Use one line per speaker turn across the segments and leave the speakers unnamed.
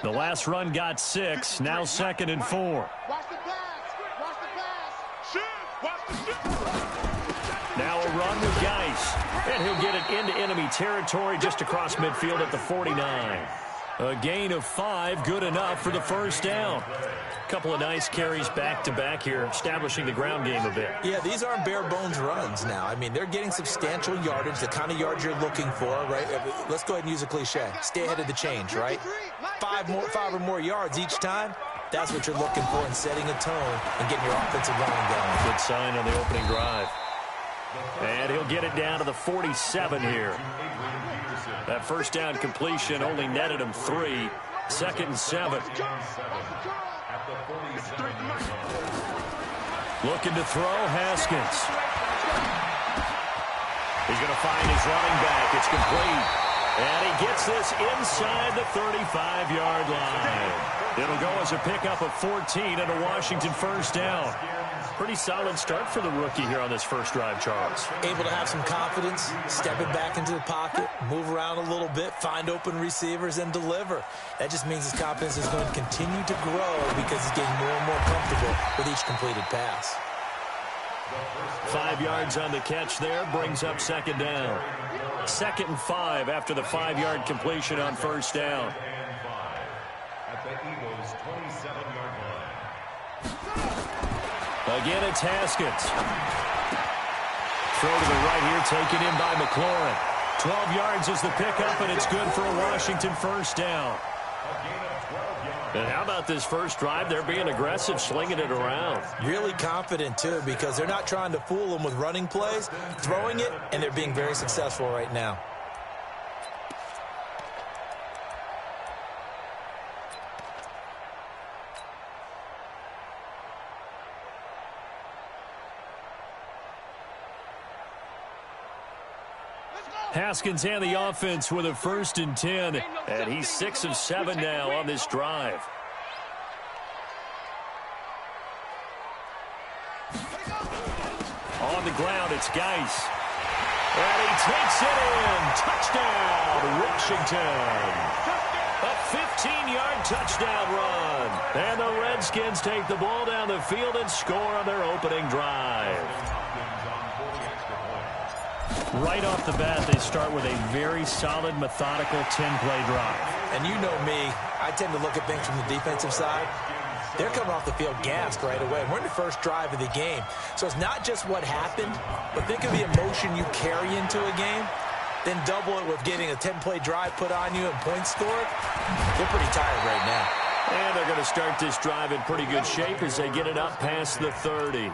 The last run got 6. Now 2nd and 4.
Watch the pass. Watch the pass. Shoot. Watch the shoot.
Now a run with Geis. And he'll get it into enemy territory just across midfield at the 49. A gain of 5, good enough for the first down. Couple of nice carries back-to-back here, establishing the ground game a bit.
Yeah, these aren't bare-bones runs now. I mean, they're getting substantial yardage, the kind of yards you're looking for, right? Let's go ahead and use a cliche. Stay ahead of the change, right? 5 or more yards each time. That's what you're looking for in setting a tone and getting your offensive line going.
Good sign on the opening drive. And he'll get it down to the 47 here. That first down completion only netted him 3. 2nd and 7. Looking to throw, Haskins. He's going to find his running back. It's complete. And he gets this inside the 35-yard line. It'll go as a pickup of 14 and a Washington first down. Pretty solid start for the rookie here on this first drive, Charles.
Able to have some confidence, stepping back into the pocket, move around a little bit, find open receivers, and deliver. That just means his confidence is going to continue to grow because he's getting more and more comfortable with each completed pass.
5 yards on the catch there, brings up 2nd down. 2nd and 5 after the 5-yard completion on first down. Again, it's Haskins. Throw to the right here, taken in by McLaurin. 12 yards is the pickup, and it's good for a Washington first down. And how about this first drive? They're being aggressive, slinging it around.
Really confident, too, because they're not trying to fool them with running plays, throwing it, and they're being very successful right now.
Haskins and the offense with a 1st and 10. And he's 6 of 7 now on this drive. On the ground, it's Geis. And he takes it in. Touchdown, Washington. A 15-yard touchdown run. And the Redskins take the ball down the field and score on their opening drive. Right off the bat, they start with a very solid, methodical 10-play drive.
And you know me, I tend to look at things from the defensive side. They're coming off the field gassed right away. We're in the first drive of the game. So it's not just what happened, but think of the emotion you carry into a game. Then double it with getting a 10-play drive put on you and points scored. They're pretty tired right now.
And they're going to start this drive in pretty good shape as they get it up past the 30.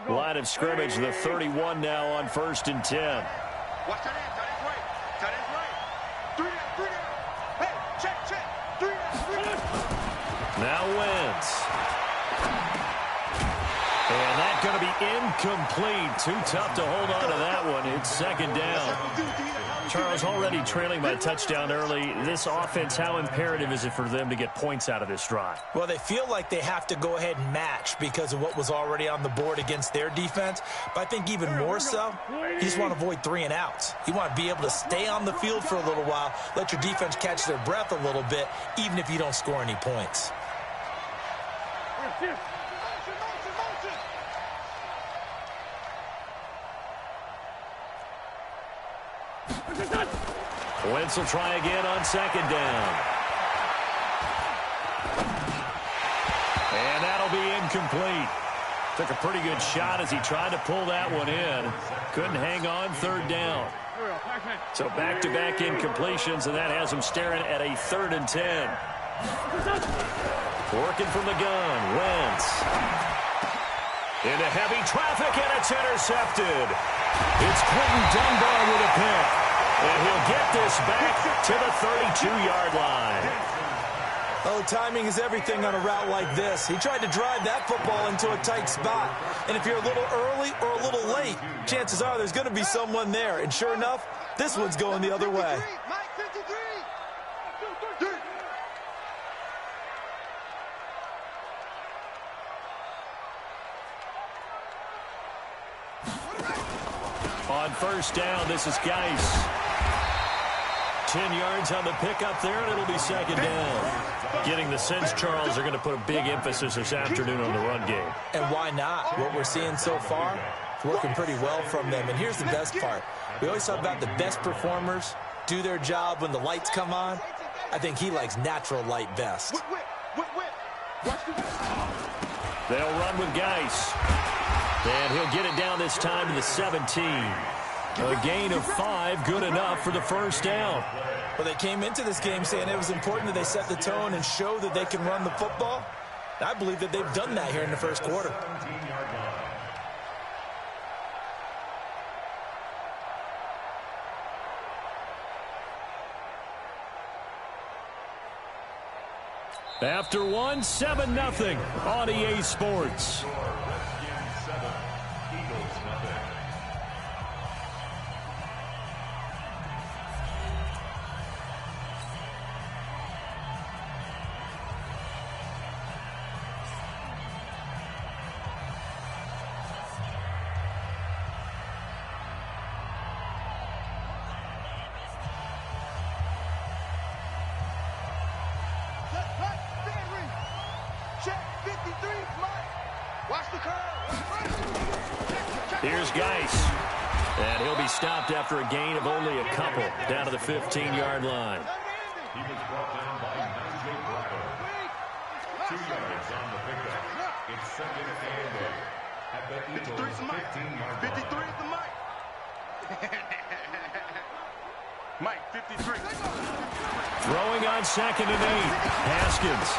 Line of scrimmage, the 31 now on 1st and 10.
Watch that end. Tight end's right. Tight end's right. 3 down. 3 down. Hey, check. 3 down. 3 down.
Now Wentz. And that's going to be incomplete. Too tough to hold on to that one. It's 2nd down. Charles, already trailing by a touchdown early. This offense, how imperative is it for them to get points out of this drive?
Well, they feel like they have to go ahead and match because of what was already on the board against their defense. But I think even more so, you just want to avoid 3 and outs. You want to be able to stay on the field for a little while, let your defense catch their breath a little bit, even if you don't score any points.
Wentz will try again on 2nd down. And that'll be incomplete. Took a pretty good shot as he tried to pull that one in. Couldn't hang on, 3rd down. So back-to-back incompletions, and that has him staring at a 3rd and 10. Working from the gun, Wentz. Into heavy traffic, and it's intercepted. It's Quentin Dunbar with a pick. And he'll get this back to the 32-yard line.
Oh, timing is everything on a route like this. He tried to drive that football into a tight spot. And if you're a little early or a little late, chances are there's going to be someone there. And sure enough, this one's going the other way.
On first down, this is Geis. 10 yards on the pickup there, and it'll be second down. Getting the sense, Charles, they're going to put a big emphasis this afternoon on the run game.
And why not? What we're seeing so far is working pretty well from them. And here's the best part. We always talk about the best performers do their job when the lights come on. I think he likes natural light best.
They'll run with Geis. And he'll get it down this time to the 17. A gain of 5, good enough for the first down.
Well, they came into this game saying it was important that they set the tone and show that they can run the football. And I believe that they've done that here in the first quarter.
After one, 7-0 on EA Sports. Here's Geis. And he'll be stopped after a gain of only a couple, down to the 15-yard line.
He was brought down by Nigel Bravo. 2 yards on the pickup. It's second and 8 at the Eagles' 15-yard line. 53 is the Mike. Mike, 53.
Throwing on second and 8. Haskins.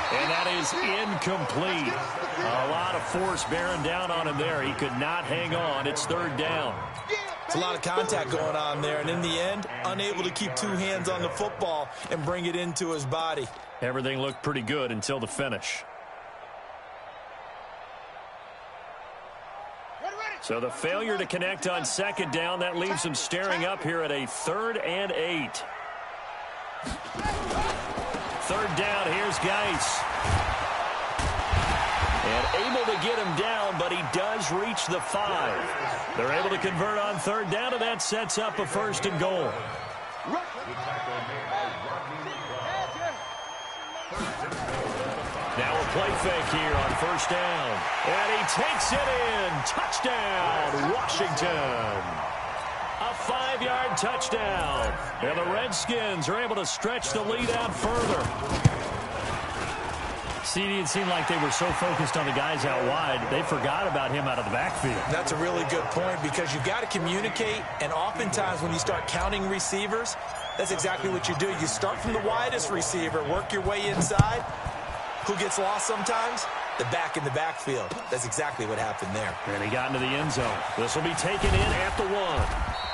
And that is incomplete. A lot of force bearing down on him there. He could not hang on. It's third down.
It's a lot of contact going on there. And in the end, unable to keep 2 hands on the football and bring it into his body.
Everything looked pretty good until the finish. So the failure to connect on second down, that leaves him staring up here at a 3rd and 8. Third down, here's Geis. And able to get him down, but he does reach the 5. They're able to convert on third down, and that sets up a 1st and goal. Now a play fake here on first down. And he takes it in. Touchdown, Washington. A 5-yard touchdown. And the Redskins are able to stretch the lead out further. CD, it seemed like they were so focused on the guys out wide, they forgot about him out of the backfield.
That's a really good point because you've got to communicate, and oftentimes when you start counting receivers, that's exactly what you do. You start from the widest receiver, work your way inside. Who gets lost sometimes? The back in the backfield. That's exactly what happened there.
And he got into the end zone. This will be taken in at the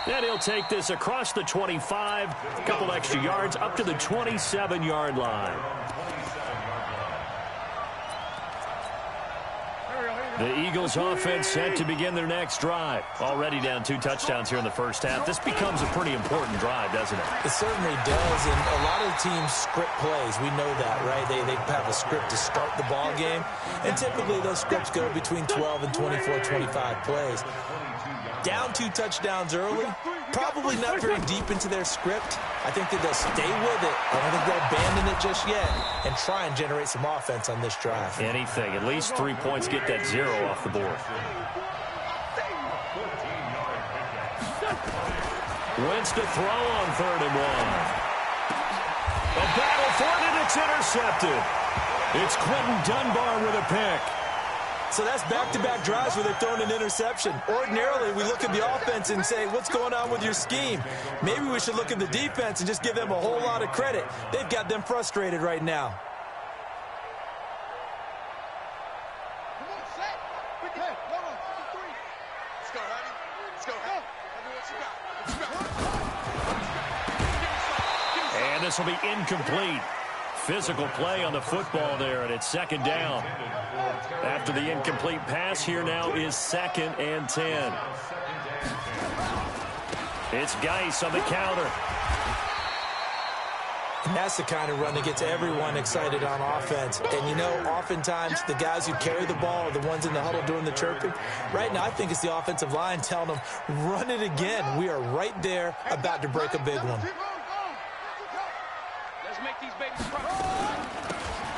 1. And he'll take this across the 25, a couple extra yards up to the 27-yard line. The Eagles offense set to begin their next drive. Already down 2 touchdowns here in the first half. This becomes a pretty important drive, doesn't it?
It certainly does, and a lot of the teams script plays. We know that, right? They have a script to start the ball game, and typically those scripts go between 12 and 24, 25 plays. Down 2 touchdowns early, probably not very deep into their script. I think that they'll stay with it. I don't think they'll abandon it just yet and try and generate some offense on this drive.
Anything. At least 3 points, get that 0 off the board. Wentz to throw on 3rd and 1. A battle for it, and it's intercepted. It's Quentin Dunbar with a pick.
So that's back-to-back drives where they've thrown an interception. Ordinarily, we look at the offense and say, what's going on with your scheme? Maybe we should look at the defense and just give them a whole lot of credit. They've got them frustrated right now.
Come on, set. Hey, hold on. 53. Let's go, honey. Let's go, honey. Let me what you got.
And this will be incomplete. Physical play on the football there, and it's second down. After the incomplete pass, here now is 2nd and 10. It's Geis on the counter.
And that's the kind of run that gets everyone excited on offense. And, you know, oftentimes the guys who carry the ball are the ones in the huddle doing the chirping. Right now, I think it's the offensive line telling them, run it again. We are right there about to break a big one.
Let's make these babies cry.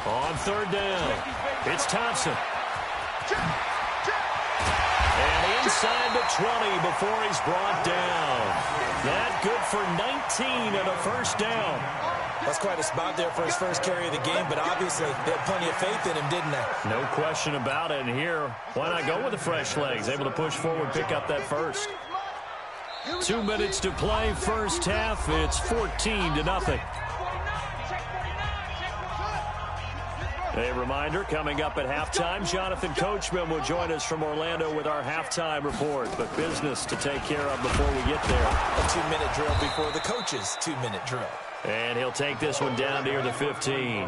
On third down, it's Thompson. And inside the 20 before he's brought down. That good for 19 and a first down.
That's quite a spot there for his first carry of the game, but obviously they had plenty of faith in him, didn't they?
No question about it. And here, why not go with the fresh legs? Able to push forward, pick up that first. 2 minutes to play, first half. It's 14-0. A reminder, coming up at halftime, Jonathan Coachman will join us from Orlando with our halftime report. But business to take care of before we get there.
A 2-minute drill before the coach's 2-minute drill.
And he'll take this one down near the 15.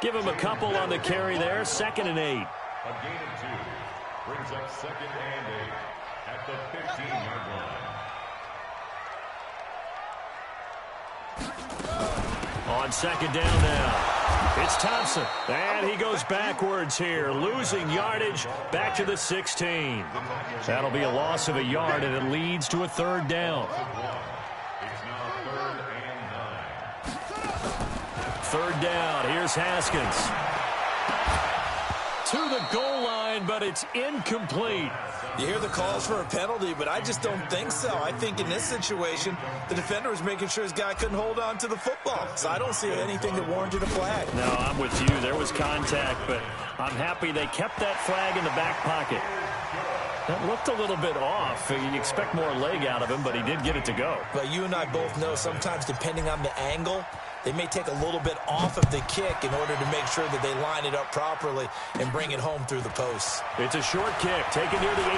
Give him a couple on the carry there, 2nd and 8.
A gain of 2 brings up 2nd and 8 at the 15-yard line.
On 2nd down now. It's Thompson, and he goes backwards here, losing yardage back to the 16. That'll be a loss of a yard, and it leads to a 3rd down.
It's now 3rd and 9.
3rd down, here's Haskins. To the goal line, but it's incomplete.
You hear the calls for a penalty, but I just don't think so. I think in this situation, the defender was making sure his guy couldn't hold on to the football. So I don't see anything that warranted a flag.
No, I'm with you. There was contact, but I'm happy they kept that flag in the back pocket. That looked a little bit off. You'd expect more leg out of him, but he did get it to go.
But you and I both know sometimes depending on the angle, they may take a little bit off of the kick in order to make sure that they line it up properly and bring it home through the posts.
It's a short kick taken near the 18.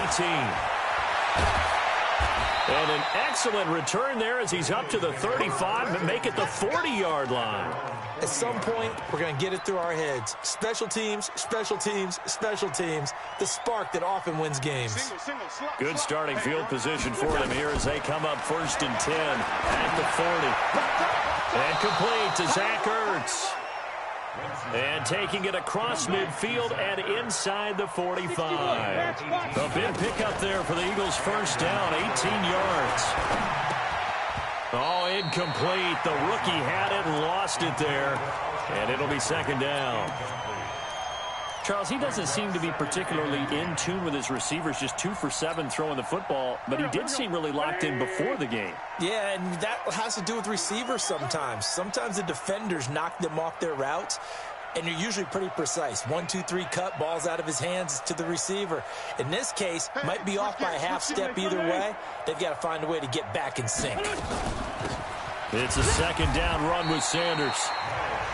And an excellent return there as he's up to the 35 and make it the 40-yard line.
At some point, we're going to get it through our heads. Special teams, special teams, special teams. The spark that often wins games.
Good starting field position for them here as they come up 1st and 10 at the 40. And complete to Zach Ertz. And taking it across midfield and inside the 45. A big pickup there for the Eagles' first down, 18 yards. Oh, incomplete. The rookie had it and lost it there. And it'll be 2nd down. Charles, he doesn't seem to be particularly in tune with his receivers, just 2 for 7 throwing the football, but he did seem really locked in before the game.
Yeah, and that has to do with receivers sometimes. Sometimes the defenders knock them off their routes, and they're usually pretty precise. 1, 2, 3 cut, balls out of his hands to the receiver. In this case, might be off by a half step either way. They've got to find a way to get back in sync.
It's a 2nd down run with Sanders.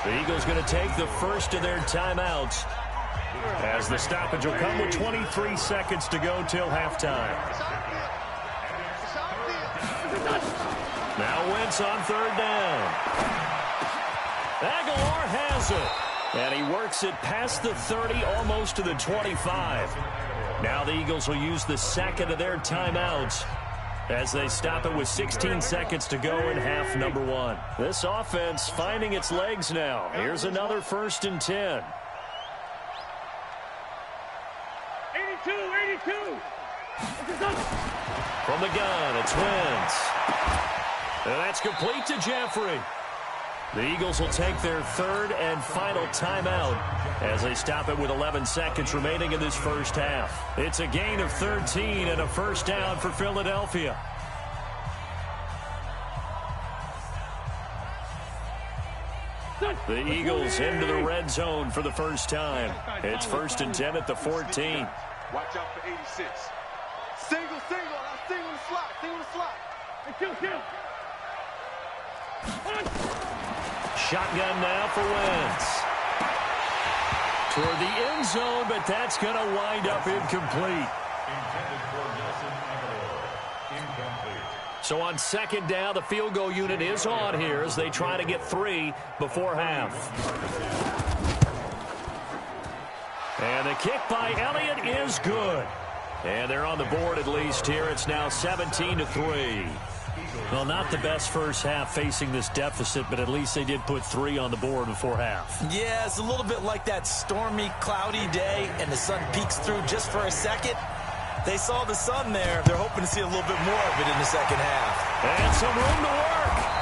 The Eagles going to take the first of their timeouts, as the stoppage will come with 23 seconds to go till halftime. Now Wentz on 3rd down. Aguilar has it. And he works it past the 30, almost to the 25. Now the Eagles will use the 2nd of their timeouts as they stop it with 16 seconds to go in half number 1. This offense finding its legs now. Here's another 1st and 10.
82.
From the gun, it's Wentz. And that's complete to Jeffrey. The Eagles will take their 3rd and final timeout as they stop it with 11 seconds remaining in this first half. It's a gain of 13 and a first down for Philadelphia. The Eagles into the red zone for the first time. It's 1st and 10 at the 14.
Watch out for 86. Single. Single the slot. Kill.
Shotgun now for Wentz. Toward the end zone, but that's going to wind up incomplete.
Intended for Nelson Aguilar. Incomplete.
So on 2nd down, the field goal unit is on here as they try to get 3 before half. And the kick by Elliott is good. And they're on the board at least here. It's now 17-3. Well, not the best first half facing this deficit, but at least they did put 3 on the board before half.
Yeah, it's a little bit like that stormy, cloudy day, and the sun peeks through just for a second. They saw the sun there. They're hoping to see a little bit more of it in the second half.
And some room to work.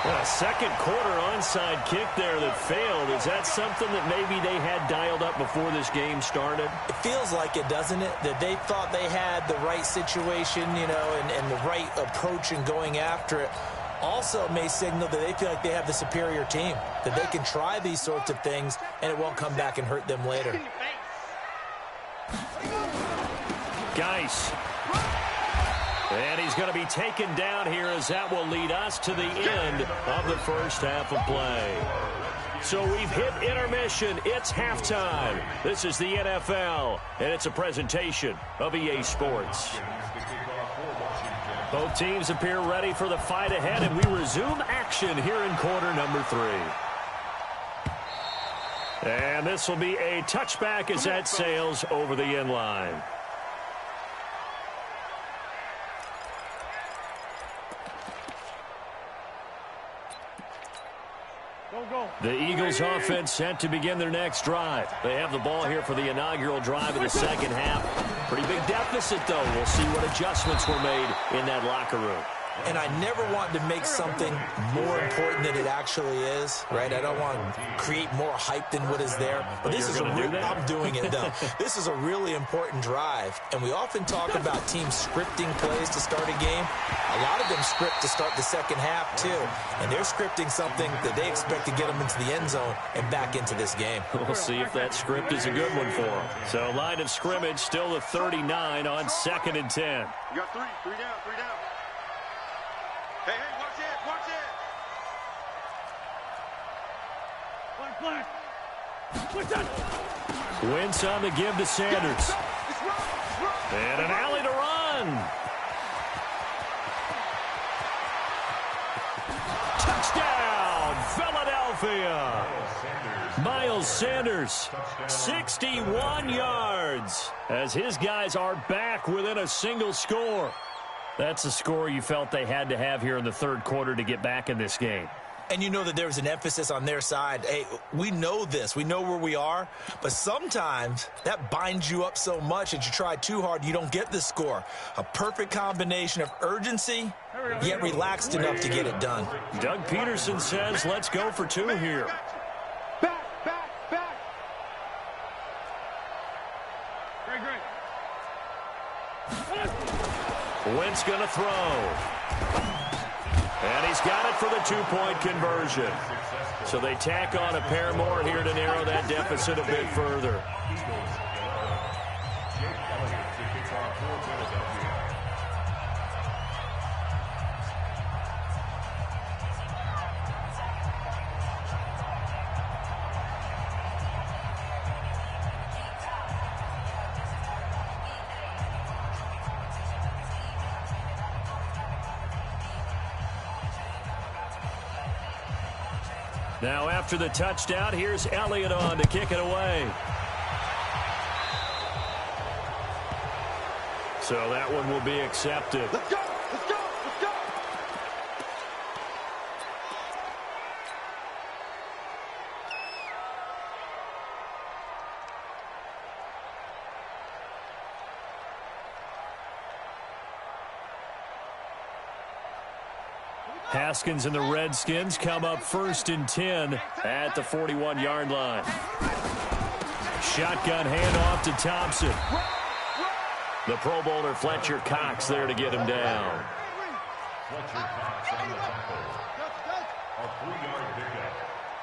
A second quarter onside kick there that failed. Is that something that maybe they had dialed up before this game started?
It feels like it, doesn't it? That they thought they had the right situation, you know, and the right approach in going after it. Also may signal that they feel like they have the superior team, that they can try these sorts of things and it won't come back and hurt them later.
Geis. And he's going to be taken down here as that will lead us to the end of the first half of play. So we've hit intermission. It's halftime. This is the NFL, and it's a presentation of EA Sports. Both teams appear ready for the fight ahead, and we resume action here in quarter number 3. And this will be a touchback as that sails over the end line. The Eagles offense set to begin their next drive. They have the ball here for the inaugural drive of the second half. Pretty big deficit, though. We'll see what adjustments were made in that locker room.
And I never want to make something more important than it actually is, right? I don't want to create more hype than what is there. But this is I'm doing it, though. This is a really important drive. And we often talk about teams scripting plays to start a game. A lot of them script to start the second half, too. And they're scripting something that they expect to get them into the end zone and back into this game.
We'll see if that script is a good one for them. So line of scrimmage still the 39 on 2nd and 10.
You got 3 down, 3 down. Hey, watch it.
Wentz on the give to Sanders. And an alley to run. Touchdown, Philadelphia. Miles Sanders, 61 yards, as his guys are back within a single score. That's a score you felt they had to have here in the third quarter to get back in this game.
And you know that there was an emphasis on their side. Hey, we know this. We know where we are. But sometimes that binds you up so much that you try too hard, you don't get the score. A perfect combination of urgency, yet relaxed enough to get it done.
Doug Peterson says, let's go for 2 here.
Back. Great.
Wentz going to throw. And he's got it for the 2-point conversion. So they tack on a pair more here to narrow that deficit a bit further. Now after the touchdown, here's Elliott on to kick it away. So that one will be accepted.
Let's go.
Haskins and the Redskins come up 1st and 10 at the 41-yard line. Shotgun handoff to Thompson. The Pro Bowler Fletcher Cox there to get him down.
Fletcher Cox on the tackle. A 3-yard pickup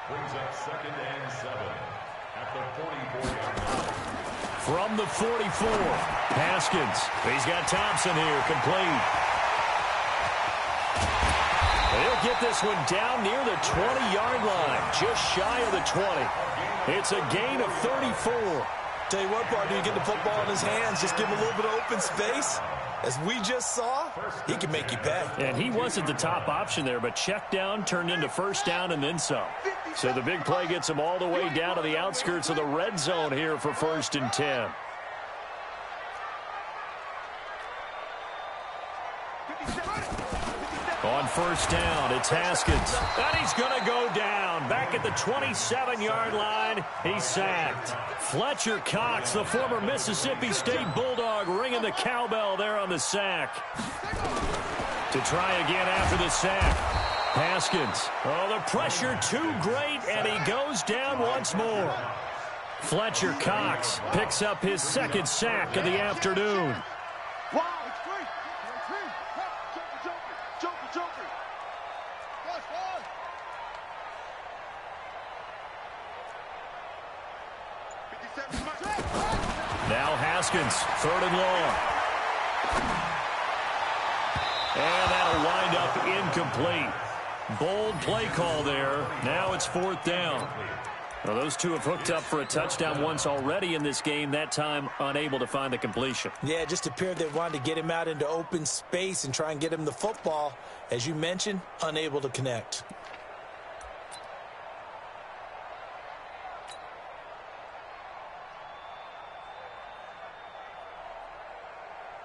brings up 2nd and 7 at the 44-yard line.
From the 44, Haskins. He's got Thompson here, complete. He'll get this one down near the 20-yard line, just shy of the 20. It's a gain of 34.
Tell you what, partner, you get the football in his hands, just give him a little bit of open space. As we just saw, he can make you pay.
And he wasn't the top option there, but check down turned into 1st down and then some. So the big play gets him all the way down to the outskirts of the red zone here for 1st and 10. first down. It's Haskins. And he's going to go down. Back at the 27-yard line, he's sacked. Fletcher Cox, the former Mississippi State Bulldog, ringing the cowbell there on the sack. To try again after the sack. Haskins. Oh, the pressure too great, and he goes down once more. Fletcher Cox picks up his second sack of the afternoon. Now Haskins, third and long. And that'll wind up incomplete. Bold play call there. Now it's fourth down. Well, those two have hooked up for a touchdown once already in this game, that time unable to find the completion.
Yeah, it just appeared they wanted to get him out into open space and try and get him the football. As you mentioned, unable to connect.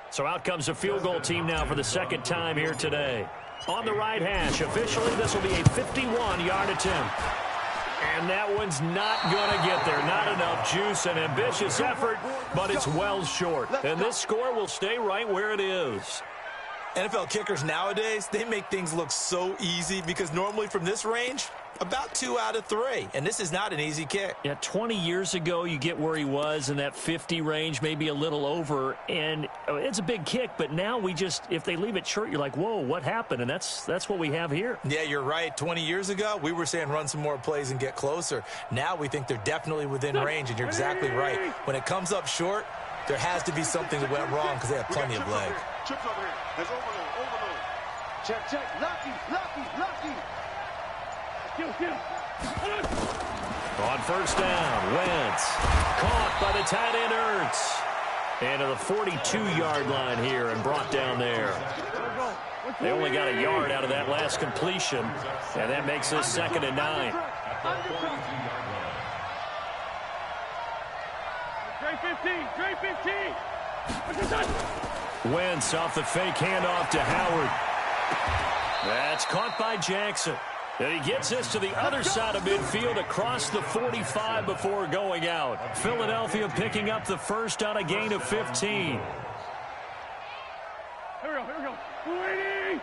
So out comes a field goal team now for the second time here today. On the right hash, officially this will be a 51-yard attempt. And that one's not going to get there. Not enough juice, an ambitious effort, but it's well short. And this score will stay right where it is.
NFL kickers nowadays, they make things look so easy because normally from this range, about 2 out of 3. And this is not an easy kick.
Yeah, 20 years ago, you get where he was in that 50 range, maybe a little over. And it's a big kick, but now we just, if they leave it short, you're like, whoa, what happened? And that's what we have here.
Yeah, you're right. 20 years ago, we were saying run some more plays and get closer. Now we think they're definitely within range, and you're exactly right. When it comes up short, there has to be something that went wrong because they have plenty of leg.
Chips over here. There's overload. Check. Lucky.
On first down, Wentz caught by the tight end Ertz. And to the 42-yard line here and brought down there. They only got a yard out of that last completion, and that makes this 2nd and 9. Wentz off the fake handoff to Howard. That's caught by Jackson. And he gets this to the other side of midfield across the 45 before going out. Philadelphia picking up the first on a gain of 15.
Here we go. Waiting!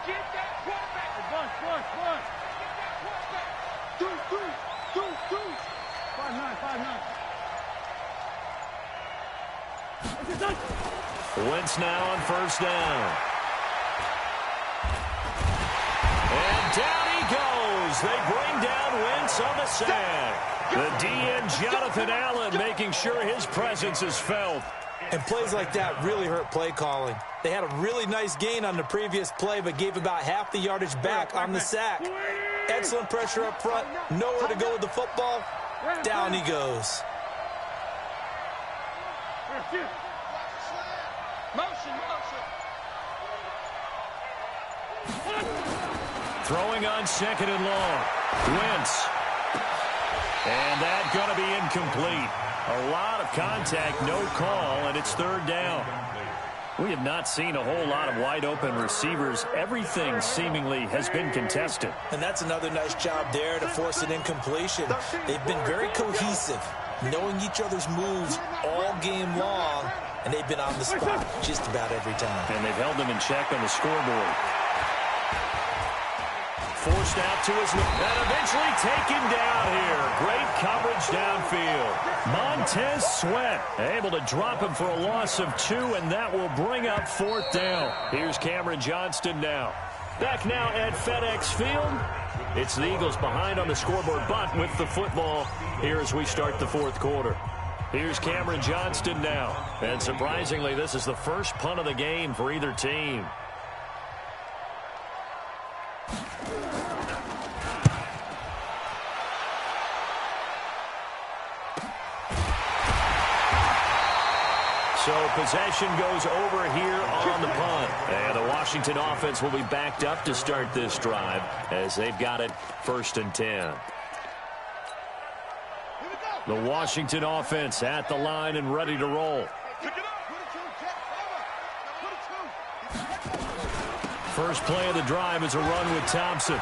Get that quarterback! Bus! Do! 5-9.
Wentz now on first down. And down he goes. They bring down Wentz on the sack. The DN, Jonathan Allen, making sure his presence is felt.
And plays like that really hurt play calling. They had a really nice gain on the previous play, but gave about half the yardage back on the sack. Excellent pressure up front. Nowhere to go with the football. Down he goes.
Throwing on 2nd and long. Wentz. And that's going to be incomplete. A lot of contact, no call, and it's 3rd down. We have not seen a whole lot of wide-open receivers. Everything seemingly has been contested.
And that's another nice job there to force an incompletion. They've been very cohesive, knowing each other's moves all game long, and they've been on the spot just about every time.
And they've held them in check on the scoreboard. Forced out to his left, and eventually taken down here. Great coverage downfield. Montez Sweat able to drop him for a loss of 2, and that will bring up 4th down. Here's Cameron Johnston now. Back now at FedEx Field. It's the Eagles behind on the scoreboard, but with the football here as we start the 4th quarter. Here's Cameron Johnston now. And surprisingly, this is the first punt of the game for either team. So possession goes over here on the punt. And the Washington offense will be backed up to start this drive as they've got it 1st and 10. The Washington offense at the line and ready to roll. First play of the drive is a run with Thompson.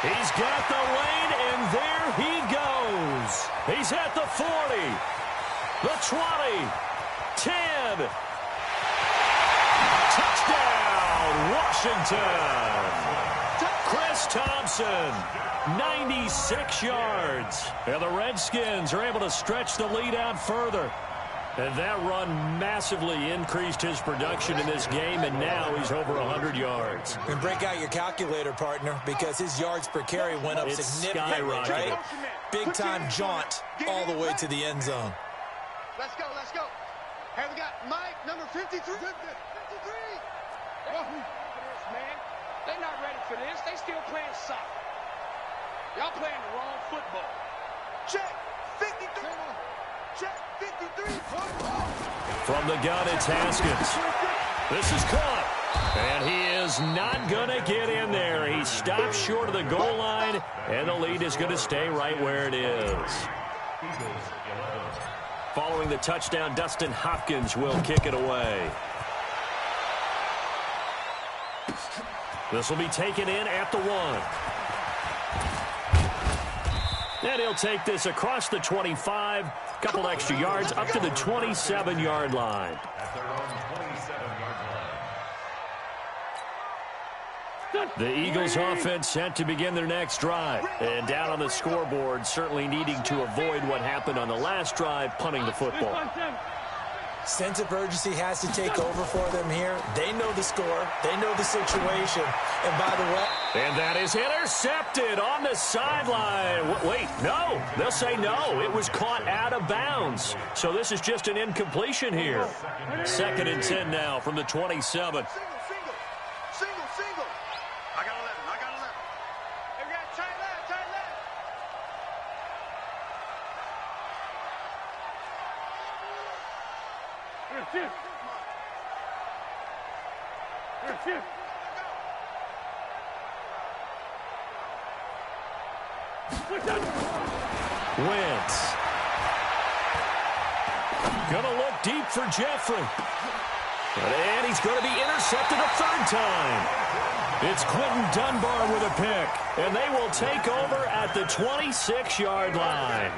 He's got the lane, and there he goes. He's at the 40, the 20, 10. Touchdown, Washington. Chris Thompson, 96 yards. And the Redskins are able to stretch the lead out further. And that run massively increased his production in this game, and now he's over 100 yards.
And break out your calculator, partner, because his yards per carry went up significantly, right? Big-time jaunt all the way to the end zone.
Let's go, let's go. Here we got Mike, number 53. 53.
Man, they're not ready for this. They still playing soccer. Y'all playing the wrong football.
Check, 53. Check, 53.
From the gun, it's Haskins. This is caught. And he is not going to get in there. He stops short of the goal line, and the lead is going to stay right where it is. Following the touchdown, Dustin Hopkins will kick it away. This will be taken in at the 1. And he'll take this across the 25, couple extra yards up to the 27-yard line.
At their own 27-yard line.
The Eagles offense set to begin their next drive. And down on the scoreboard, certainly needing to avoid what happened on the last drive, punting the football.
Sense of urgency has to take over for them here. They know the score. They know the situation. And by the way...
And that is intercepted on the sideline. Wait, no. They'll say no. It was caught out of bounds. So this is just an incompletion here. 2nd and 10 now from the 27.
Single. I got 11. Hey, we got tight left.
Shift.
Wentz. Going to look deep for Jeffrey. And he's going to be intercepted a 3rd time. It's Quentin Dunbar with a pick. And they will take over at the 26-yard line.